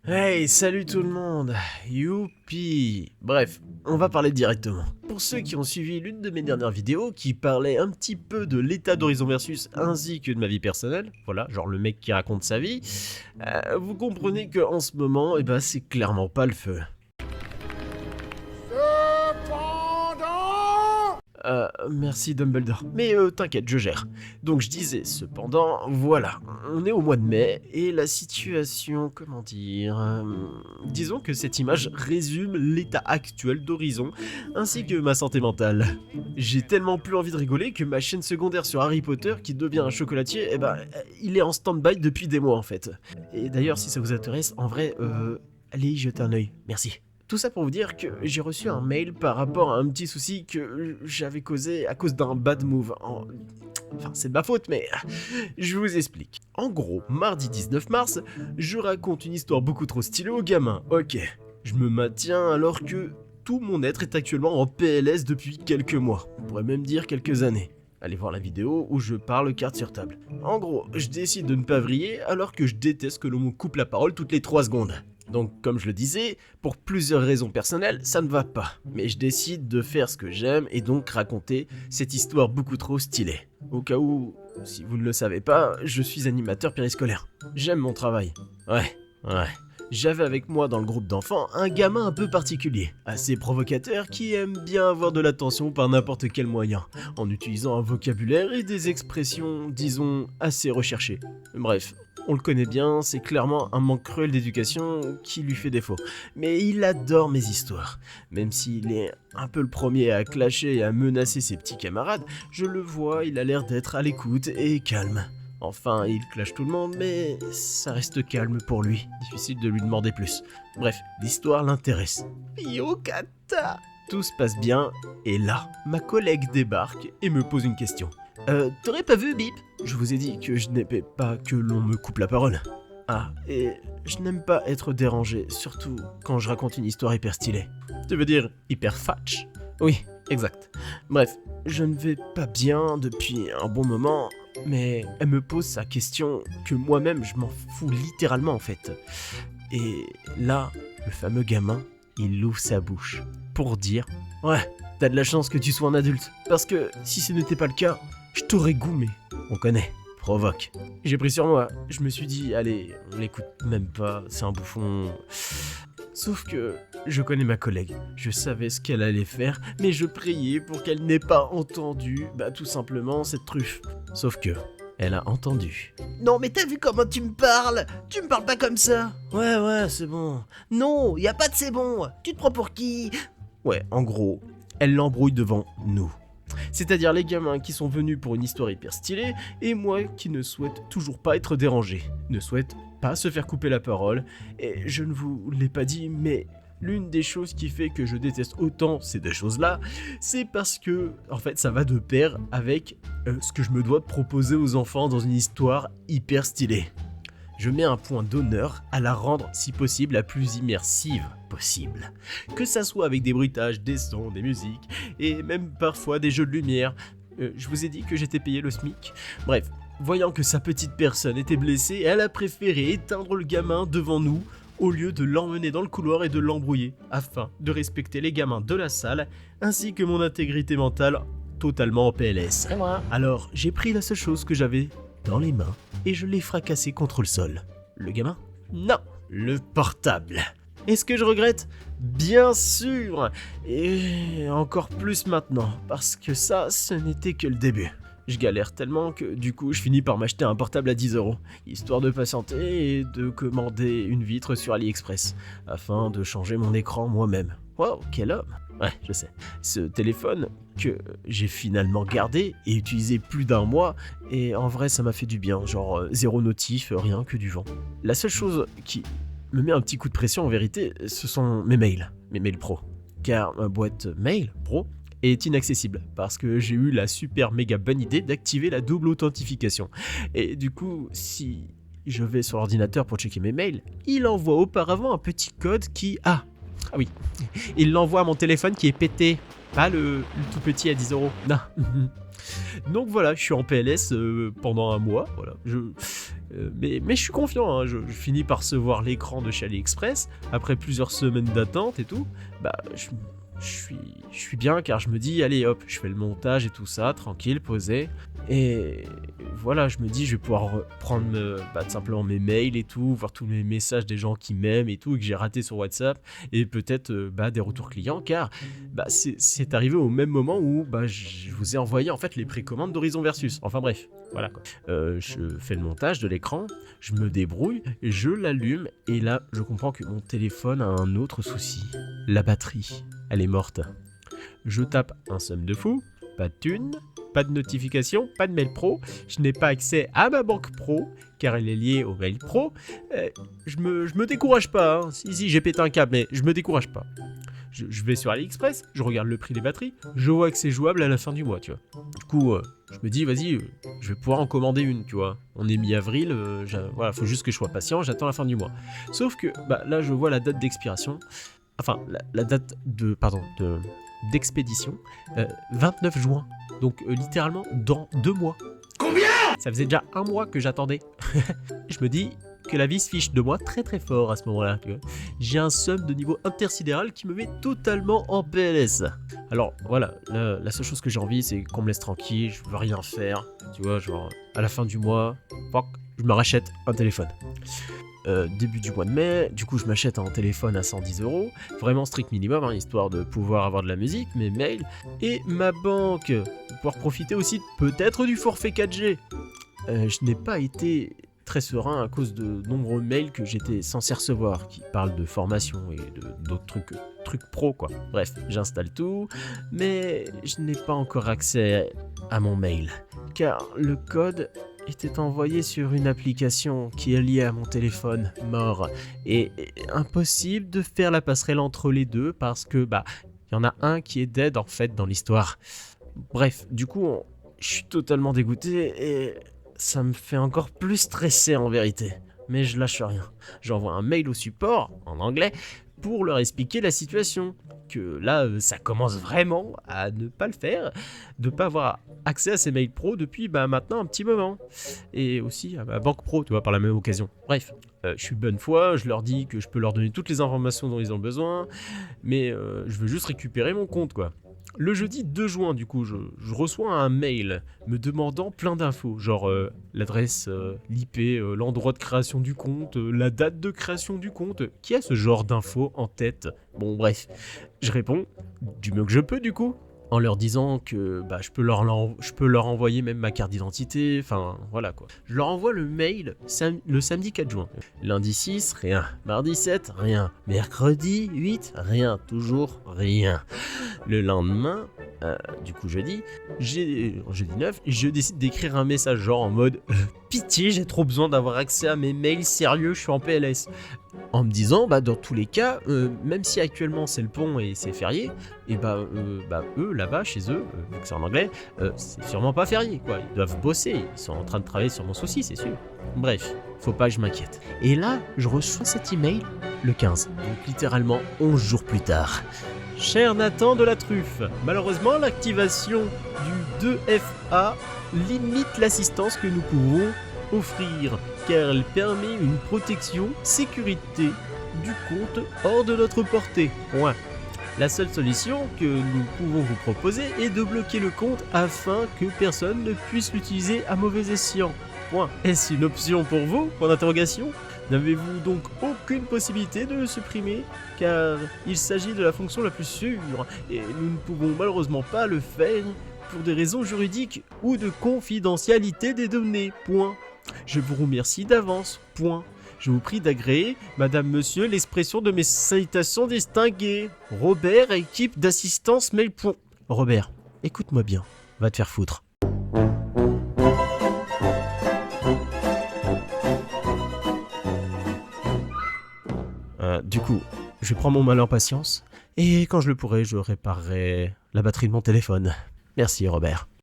Hey, salut tout le monde. Youpi. Bref, on va parler directement. Pour ceux qui ont suivi l'une de mes dernières vidéos qui parlait un petit peu de l'état d'Horizon Versus ainsi que de ma vie personnelle, voilà, genre le mec qui raconte sa vie, vous comprenez qu'en ce moment, c'est clairement pas le feu. Merci Dumbledore. Mais t'inquiète, je gère. Donc je disais, cependant, voilà, on est au mois de mai, et la situation, comment dire... disons que cette image résume l'état actuel d'Horizon, ainsi que ma santé mentale. J'ai tellement plus envie de rigoler que ma chaîne secondaire sur Harry Potter, qui devient un chocolatier, il est en stand-by depuis des mois en fait. Et d'ailleurs, si ça vous intéresse, en vrai, allez y jeter un œil, merci. Tout ça pour vous dire que j'ai reçu un mail par rapport à un petit souci que j'avais causé à cause d'un bad move. Enfin, c'est de ma faute, mais je vous explique. En gros, mardi 19 mars, je raconte une histoire beaucoup trop stylée aux gamins. Ok, je me maintiens alors que tout mon être est actuellement en PLS depuis quelques mois. On pourrait même dire quelques années. Allez voir la vidéo où je parle carte sur table. En gros, je décide de ne pas vriller alors que je déteste que l'on me coupe la parole toutes les 3 secondes. Donc comme je le disais, pour plusieurs raisons personnelles, ça ne va pas. Mais je décide de faire ce que j'aime et donc raconter cette histoire beaucoup trop stylée. Au cas où, si vous ne le savez pas, je suis animateur périscolaire. J'aime mon travail. Ouais. J'avais avec moi dans le groupe d'enfants un gamin un peu particulier, assez provocateur qui aime bien avoir de l'attention par n'importe quel moyen, en utilisant un vocabulaire et des expressions, disons, assez recherchées. Bref, on le connaît bien, c'est clairement un manque cruel d'éducation qui lui fait défaut. Mais il adore mes histoires. Même s'il est un peu le premier à clasher et à menacer ses petits camarades, je le vois, il a l'air d'être à l'écoute et calme. Enfin, il clash tout le monde, mais ça reste calme pour lui. Difficile de lui demander plus. Bref, l'histoire l'intéresse. Yokata! Tout se passe bien, et là, ma collègue débarque et me pose une question. T'aurais pas vu, Bip? Je vous ai dit que je n'aimais pas que l'on me coupe la parole. Ah, et je n'aime pas être dérangé, surtout quand je raconte une histoire hyper stylée. Tu veux dire hyper fatch? Oui, exact. Bref, je ne vais pas bien depuis un bon moment, mais elle me pose sa question que moi-même je m'en fous littéralement en fait. Et là, le fameux gamin, il ouvre sa bouche pour dire « Ouais, t'as de la chance que tu sois un adulte, parce que si ce n'était pas le cas, je t'aurais goumé. » On connaît, provoque. J'ai pris sur moi, je me suis dit « Allez, on l'écoute même pas, c'est un bouffon. » Sauf que je connais ma collègue, je savais ce qu'elle allait faire, mais je priais pour qu'elle n'ait pas entendu, tout simplement, cette truffe. Sauf que, elle a entendu. Non mais t'as vu comment tu me parles? Tu me parles pas comme ça. Ouais, c'est bon. Non, y a pas de c'est bon. Tu te prends pour qui? Ouais, en gros, elle l'embrouille devant nous. C'est-à-dire les gamins qui sont venus pour une histoire hyper stylée, et moi qui ne souhaite toujours pas être dérangé, ne souhaite pas se faire couper la parole, et je ne vous l'ai pas dit, mais l'une des choses qui fait que je déteste autant ces deux choses-là, c'est parce que, en fait, ça va de pair avec ce que je me dois de proposer aux enfants dans une histoire hyper stylée. Je mets un point d'honneur à la rendre, si possible, la plus immersive possible. Que ça soit avec des bruitages, des sons, des musiques, et même parfois des jeux de lumière. Je vous ai dit que j'étais payé le SMIC. Bref, voyant que sa petite personne était blessée, elle a préféré éteindre le gamin devant nous, au lieu de l'emmener dans le couloir et de l'embrouiller, afin de respecter les gamins de la salle, ainsi que mon intégrité mentale totalement en PLS. C'est moi. Alors, j'ai pris la seule chose que j'avais dans les mains, et je l'ai fracassé contre le sol. Le gamin? Non, le portable. Est-ce que je regrette? Bien sûr! Et encore plus maintenant, parce que ça, ce n'était que le début. Je galère tellement que du coup je finis par m'acheter un portable à 10€, histoire de patienter et de commander une vitre sur AliExpress, afin de changer mon écran moi-même. Wow, quel homme! Ouais, je sais. Ce téléphone que j'ai finalement gardé et utilisé plus d'1 mois, et en vrai ça m'a fait du bien, genre 0 notif, rien que du vent. La seule chose qui me met un petit coup de pression en vérité, ce sont mes mails pro. Car ma boîte mail pro est inaccessible parce que j'ai eu la super méga bonne idée d'activer la double authentification. Et du coup, si je vais sur l'ordinateur pour checker mes mails, il envoie auparavant un petit code qui... Ah oui, il l'envoie à mon téléphone qui est pété, pas le tout petit à 10€. Non, Donc voilà, je suis en PLS pendant un mois, voilà. Mais je suis confiant, hein, je finis par recevoir l'écran de chez AliExpress, après plusieurs semaines d'attente et tout, bah je suis bien car je me dis, allez hop, je fais le montage et tout ça, tranquille, posé, et voilà, je me dis, je vais pouvoir prendre tout simplement mes mails et tout, voir tous mes messages des gens qui m'aiment et tout, et que j'ai raté sur WhatsApp, et peut-être des retours clients, car c'est arrivé au même moment où je vous ai envoyé en fait les précommandes d'Horizon Versus, enfin bref, voilà quoi. Je fais le montage de l'écran, je me débrouille, je l'allume, et là, je comprends que mon téléphone a un autre souci, la batterie. Elle est morte. Je tape un somme de fou, pas de thunes, pas de notification, pas de mail pro, je n'ai pas accès à ma banque pro, car elle est liée au mail pro. Je me décourage pas, hein. Si, j'ai pété un câble, mais je me décourage pas. Je vais sur AliExpress, je regarde le prix des batteries, je vois que c'est jouable à la fin du mois, tu vois. Du coup, je me dis, vas-y, je vais pouvoir en commander une, tu vois. On est mi-avril, voilà, faut juste que je sois patient, j'attends la fin du mois. Sauf que, là, je vois la date d'expiration. Enfin, la date d'expédition, 29 juin. Donc, littéralement, dans 2 mois. Combien ? Ça faisait déjà 1 mois que j'attendais. Je me dis que la vie se fiche de moi très très fort à ce moment-là. Tu vois. J'ai un somme de niveau intersidéral qui me met totalement en PLS. Alors, voilà, la seule chose que j'ai envie, c'est qu'on me laisse tranquille, je veux rien faire. Tu vois, genre, à la fin du mois, je me rachète un téléphone. Début du mois de mai, du coup je m'achète un téléphone à 110€, vraiment strict minimum, hein, histoire de pouvoir avoir de la musique, mes mails, et ma banque, pour pouvoir profiter aussi peut-être du forfait 4G. Je n'ai pas été très serein à cause de nombreux mails que j'étais censé recevoir, qui parlent de formation et d'autres trucs pro quoi. Bref, j'installe tout, mais je n'ai pas encore accès à mon mail, car le code était envoyé sur une application qui est liée à mon téléphone mort, et impossible de faire la passerelle entre les deux parce que il y en a un qui est dead en fait dans l'histoire. Bref, du coup je suis totalement dégoûté et ça me fait encore plus stresser en vérité. Mais je lâche rien. J'envoie un mail au support en anglais pour leur expliquer la situation. Que là, ça commence vraiment à ne pas le faire, de pas avoir accès à ces mails pro depuis maintenant un petit moment. Et aussi à ma banque pro, tu vois, par la même occasion. Bref, je suis de bonne foi, je leur dis que je peux leur donner toutes les informations dont ils ont besoin, mais je veux juste récupérer mon compte, quoi. Le jeudi 2 juin, du coup, je reçois un mail me demandant plein d'infos, genre l'adresse, l'IP, l'endroit de création du compte, la date de création du compte. Qui a ce genre d'infos en tête ? Bon, bref, je réponds du mieux que je peux, du coup, en leur disant que je peux leur envoyer même ma carte d'identité, enfin voilà quoi. Je leur envoie le mail le samedi 4 juin. Lundi 6, rien. Mardi 7, rien. Mercredi 8, rien. Toujours rien. Le lendemain, du coup jeudi 9, je décide d'écrire un message genre en mode pitié, j'ai trop besoin d'avoir accès à mes mails, sérieux, je suis en PLS. En me disant, dans tous les cas, même si actuellement c'est le pont et c'est férié, et eux là-bas, chez eux, vu que c'est en anglais, c'est sûrement pas férié, quoi. Ils doivent bosser, ils sont en train de travailler sur mon souci, c'est sûr. Bref, faut pas que je m'inquiète. Et là, je reçois cet email le 15, donc littéralement 11 jours plus tard. Cher Nathan de la Truffe, malheureusement l'activation du 2FA limite l'assistance que nous pouvons offrir, car elle permet une protection sécurité du compte hors de notre portée. Point. La seule solution que nous pouvons vous proposer est de bloquer le compte afin que personne ne puisse l'utiliser à mauvais escient. Point. Est-ce une option pour vous ? Point d'interrogation. N'avez-vous donc aucune possibilité de le supprimer ? Car il s'agit de la fonction la plus sûre, et nous ne pouvons malheureusement pas le faire pour des raisons juridiques ou de confidentialité des données. Point. Je vous remercie d'avance. Point. Je vous prie d'agréer, madame, monsieur, l'expression de mes salutations distinguées. Robert, équipe d'assistance mail. Robert, écoute-moi bien. Va te faire foutre. Du coup, je prends mon mal en patience, et quand je le pourrai, je réparerai la batterie de mon téléphone. Merci, Robert.